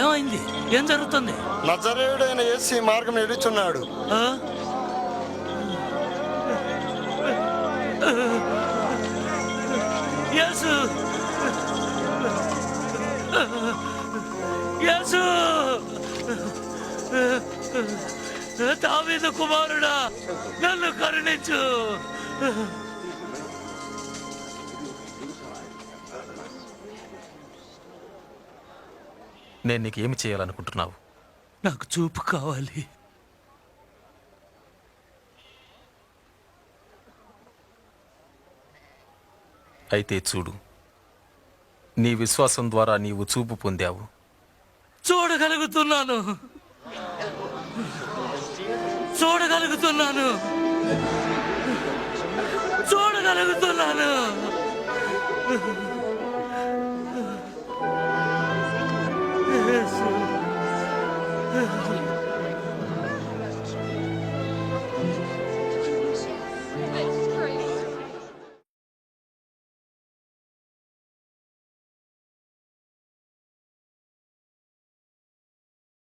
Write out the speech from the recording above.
ఏమైంది? ఏం జరుగుతుంది? నజరేయుడైన యేసు ఈ మార్గం ఎడుచున్నాడు. యేసు, యేసు, దావీదు కుమారుడా, నన్ను కరుణించు. నేను నీకు ఏమి చేయాలనుకుంటున్నావు? నాకు చూపు కావాలి. అయితే చూడు, నీ విశ్వాసం ద్వారా నీవు చూపు పొందావు. చూడగలుగుతున్నాను, చూడగలుగుతున్నాను, చూడగలుగుతున్నాను.